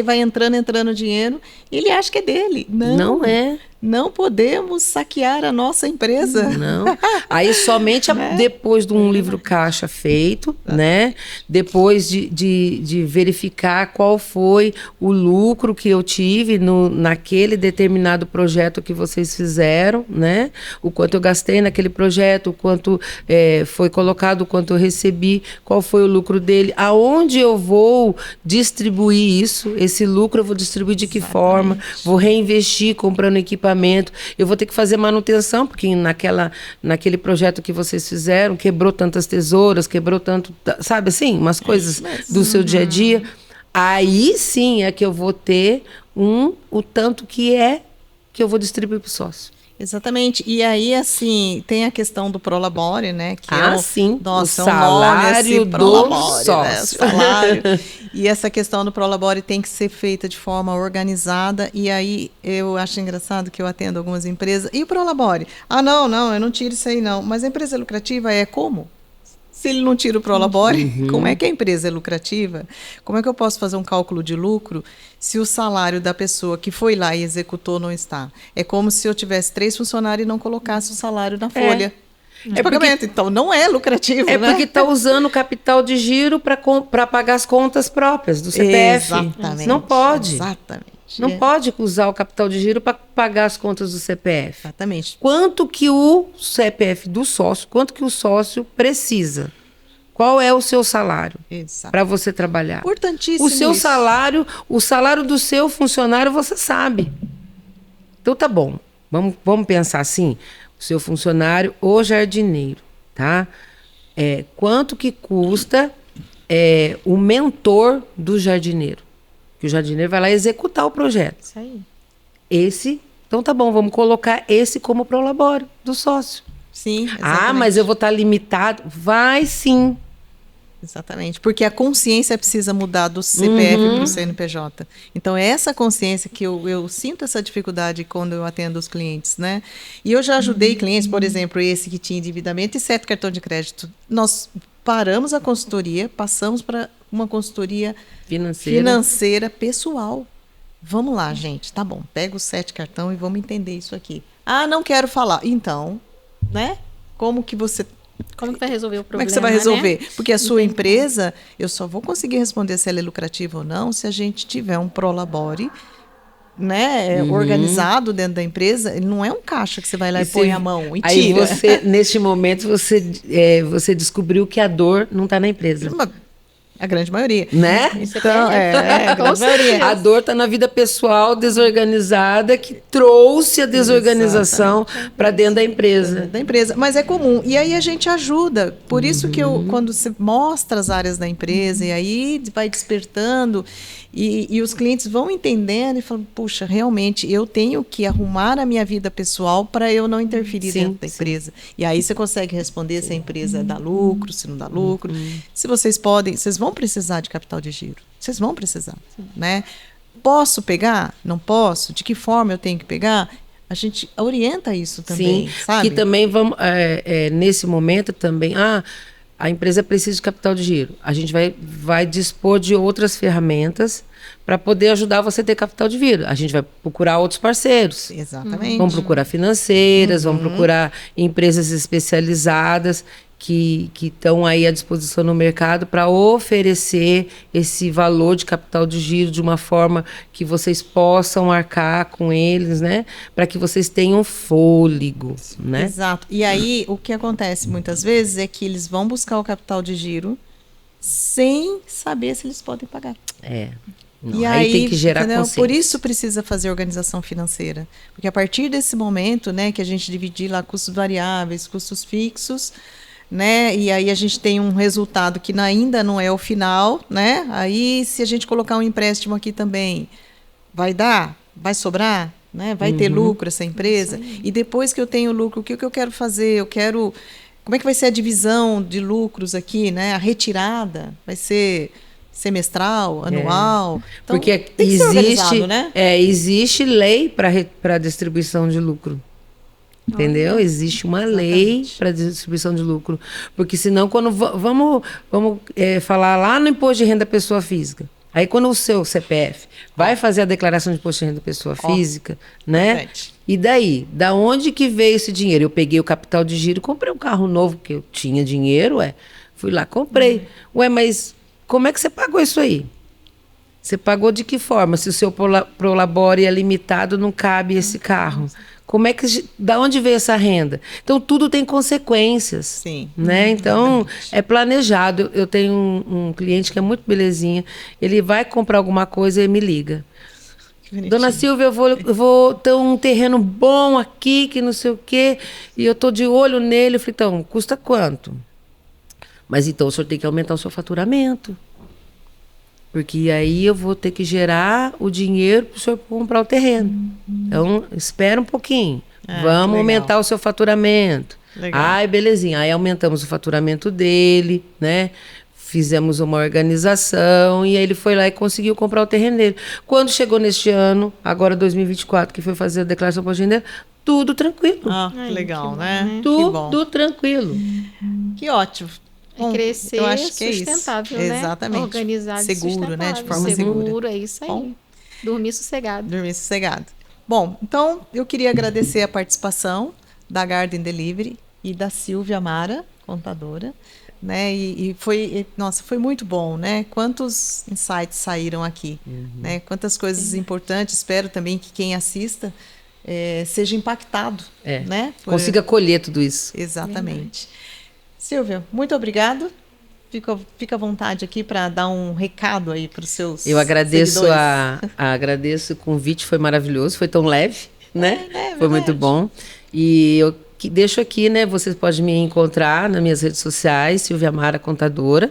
vai entrando dinheiro, e ele acha que é dele. Não é. Não podemos saquear a nossa empresa. Não. Aí somente depois de um livro caixa feito, né? Depois de verificar qual foi o lucro que eu tive naquele determinado projeto que vocês fizeram, né? O quanto eu gastei naquele projeto, o quanto foi colocado, o quanto eu recebi, qual foi o lucro dele, aonde eu vou distribuir isso, esse lucro eu vou distribuir de que forma, vou reinvestir comprando equipamento. Eu vou ter que fazer manutenção, porque naquele projeto que vocês fizeram, quebrou tantas tesouras, quebrou tanto, sabe assim, umas coisas do seu dia a dia. Aí sim é que eu vou ter o tanto que eu vou distribuir para o sócio. Exatamente. E aí, assim, tem a questão do Prolabore, né? Que sim. Nossa, o salário do sócio. Né? O salário. E essa questão do Prolabore tem que ser feita de forma organizada. E aí, eu acho engraçado que eu atendo algumas empresas. E o Prolabore? Ah, não, eu não tiro isso aí, não. Mas a empresa lucrativa é como? Se ele não tira o Prolabore, como é que a empresa é lucrativa? Como é que eu posso fazer um cálculo de lucro se o salário da pessoa que foi lá e executou não está? É como se eu tivesse 3 funcionários e não colocasse o salário na folha de pagamento. Então, não é lucrativo, né? Porque está usando o capital de giro para pagar as contas próprias do CPF. Exatamente. Não pode. Exatamente. Não pode usar o capital de giro para pagar as contas do CPF. Exatamente. Quanto que o CPF do sócio, quanto que o sócio precisa? Qual é o seu salário para você trabalhar? Importantíssimo. O seu salário, o salário do seu funcionário, você sabe. Então tá bom. Vamos pensar assim. O seu funcionário, o jardineiro, tá? Quanto que custa o mentor do jardineiro? Que o jardineiro vai lá executar o projeto. Isso aí. Então tá bom, vamos colocar esse como Prolabore do sócio. Sim, exatamente. Ah, mas eu vou estar limitado? Vai sim. Exatamente, porque a consciência precisa mudar do CPF para o CNPJ. Então, é essa consciência que eu sinto essa dificuldade quando eu atendo os clientes, né? E eu já ajudei clientes, por exemplo, esse que tinha endividamento e 7 cartões de crédito. Nós paramos a consultoria, passamos para uma consultoria financeira pessoal. Vamos lá, gente, tá bom, pega os 7 cartões e vamos entender isso aqui. Ah, não quero falar. Então, né? Como que vai resolver o problema? Como é que você vai resolver? Né? Porque a sua empresa, eu só vou conseguir responder se ela é lucrativa ou não se a gente tiver um Prolabore, né, organizado dentro da empresa. Ele não é um caixa que você vai lá e põe a mão e tira. Aí neste momento, você descobriu que a dor não está na empresa. A grande maioria. Né? Então, a grande maioria. A dor está na vida pessoal desorganizada que trouxe a desorganização para dentro da empresa. Mas é comum. E aí a gente ajuda. Por isso que quando você mostra as áreas da empresa, e aí vai despertando, e os clientes vão entendendo e falam, puxa, realmente, eu tenho que arrumar a minha vida pessoal para eu não interferir dentro da empresa. E aí você consegue responder se a empresa dá lucro, se não dá lucro. Se vocês vão precisar de capital de giro. Vocês vão precisar, né? Posso pegar? Não posso? De que forma eu tenho que pegar? A gente orienta isso também, sabe? Que também vamos, nesse momento também, a empresa precisa de capital de giro. A gente vai dispor de outras ferramentas para poder ajudar você a ter capital de giro. A gente vai procurar outros parceiros. Exatamente. Vamos procurar financeiras, vamos procurar empresas especializadas que estão aí à disposição no mercado para oferecer esse valor de capital de giro de uma forma que vocês possam arcar com eles, né? Para que vocês tenham fôlego, né? Exato. E aí, o que acontece muitas vezes é que eles vão buscar o capital de giro sem saber se eles podem pagar. Não, E aí tem que gerar entendeu? consciência. Por isso precisa fazer organização financeira. Porque a partir desse momento, né, que a gente dividir lá custos variáveis, custos fixos, né, e aí a gente tem um resultado que ainda não é o final, né? Aí se a gente colocar um empréstimo aqui também, vai dar? Vai sobrar? Né? Vai ter lucro essa empresa? E depois que eu tenho lucro, o que eu quero fazer? Eu quero... Como é que vai ser a divisão de lucros aqui, né? A retirada vai ser semestral, anual? Então, Porque tem que ser organizado, né? existe lei para distribuição de lucro. Entendeu? Existe uma lei para distribuição de lucro. Porque senão, quando vamos falar lá no imposto de renda pessoa física. Aí, quando o seu CPF vai fazer a declaração de imposto de renda pessoa física, né? Perfeito. E daí? Da onde que veio esse dinheiro? Eu peguei o capital de giro, comprei um carro novo, porque eu tinha dinheiro, fui lá, comprei. Ué, mas como é que você pagou isso aí? Você pagou de que forma? Se o seu prolabore é limitado, não cabe esse carro. Como é que, da onde veio essa renda? Então, tudo tem consequências. Sim. Né? Então, é planejado. Eu tenho um cliente que é muito belezinha. Ele vai comprar alguma coisa e me liga. Dona Silvia, eu vou ter um terreno bom aqui, que não sei o quê, e eu estou de olho nele. Eu falei, então, custa quanto? Mas então o senhor tem que aumentar o seu faturamento. Porque aí eu vou ter que gerar o dinheiro para o senhor comprar o terreno. Então, espera um pouquinho. Vamos aumentar o seu faturamento. Legal. Ai, belezinha. Aí aumentamos o faturamento dele, né? Fizemos uma organização e aí ele foi lá e conseguiu comprar o terreno dele. Quando chegou neste ano, agora 2024, que foi fazer a declaração de renda, tudo tranquilo. Que legal, que bom, né? né? Tudo tranquilo. Que ótimo. É crescer eu acho que sustentável, é isso. né? Exatamente. Organizado Seguro, e né? De sustentável. forma segura. Seguro, é isso aí. Bom. Dormir sossegado. Dormir sossegado. Bom, então eu queria agradecer a participação da Garden Delivery e da Silvia Amara, contadora, né? E foi, nossa, foi muito bom, né? Quantos insights saíram aqui, né? Quantas coisas importantes. Espero também que quem assista seja impactado, né? Consiga colher tudo isso. Exatamente. Silvia, muito obrigado. Fica à vontade aqui para dar um recado aí para os seus Eu agradeço seguidores. agradeço o convite, foi maravilhoso, foi tão leve, né? Foi muito verdade. bom. E eu deixo aqui, né? Vocês podem me encontrar nas minhas redes sociais, Silvia Amara Contadora.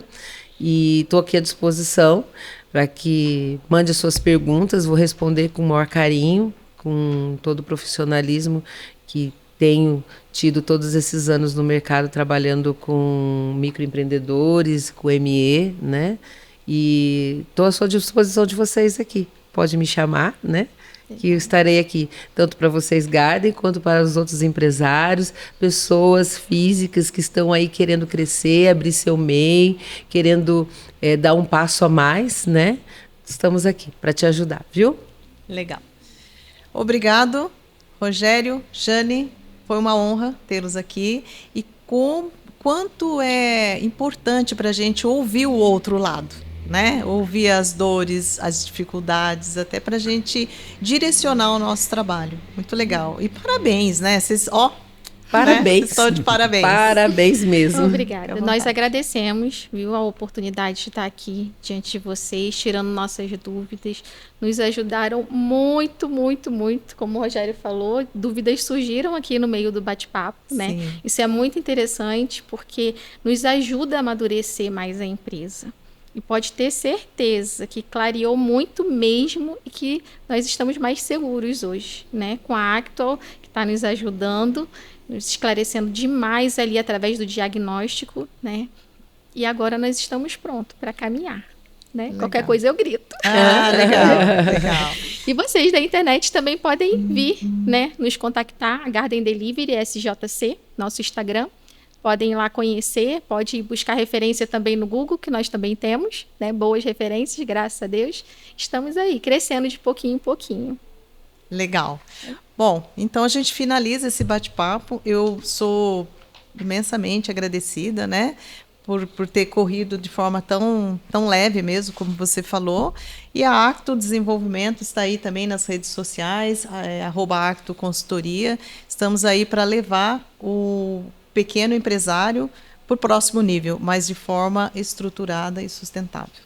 E estou aqui à disposição para que mande as suas perguntas, vou responder com o maior carinho, com todo o profissionalismo que tenho tido todos esses anos no mercado trabalhando com microempreendedores, com ME, né? E estou à sua disposição de vocês aqui. Pode me chamar, né? Que eu estarei aqui, tanto para vocês, Garden, quanto para os outros empresários, pessoas físicas que estão aí querendo crescer, abrir seu MEI, querendo dar um passo a mais, né? Estamos aqui para te ajudar, viu? Legal. Obrigado, Rogério, Jane. Foi uma honra tê-los aqui. E quanto é importante para a gente ouvir o outro lado, né? Ouvir as dores, as dificuldades, até para a gente direcionar o nosso trabalho. Muito legal. E parabéns, né? Vocês, parabéns. Né? Estão de parabéns. Parabéns mesmo. Obrigada. Nós agradecemos, viu, a oportunidade de estar aqui diante de vocês, tirando nossas dúvidas. Nos ajudaram muito, muito, muito. Como o Rogério falou, dúvidas surgiram aqui no meio do bate-papo, né? Sim. Isso é muito interessante porque nos ajuda a amadurecer mais a empresa. E pode ter certeza que clareou muito mesmo e que nós estamos mais seguros hoje, né? Com a Actual, que está nos ajudando, nos esclarecendo demais ali através do diagnóstico, né? E agora nós estamos prontos para caminhar, né? Legal. Qualquer coisa eu grito. Legal, legal. E vocês da internet também podem vir, né? Nos contactar, a Garden Delivery, SJC, nosso Instagram. Podem ir lá conhecer, pode buscar referência também no Google, que nós também temos, né? Boas referências, graças a Deus. Estamos aí, crescendo de pouquinho em pouquinho. Legal. Bom, então a gente finaliza esse bate-papo. Eu sou imensamente agradecida, né? Por ter corrido de forma tão leve mesmo, como você falou. E a Acto Desenvolvimento está aí também nas redes sociais, @Acto Consultoria. Estamos aí para levar o pequeno empresário para o próximo nível, mas de forma estruturada e sustentável.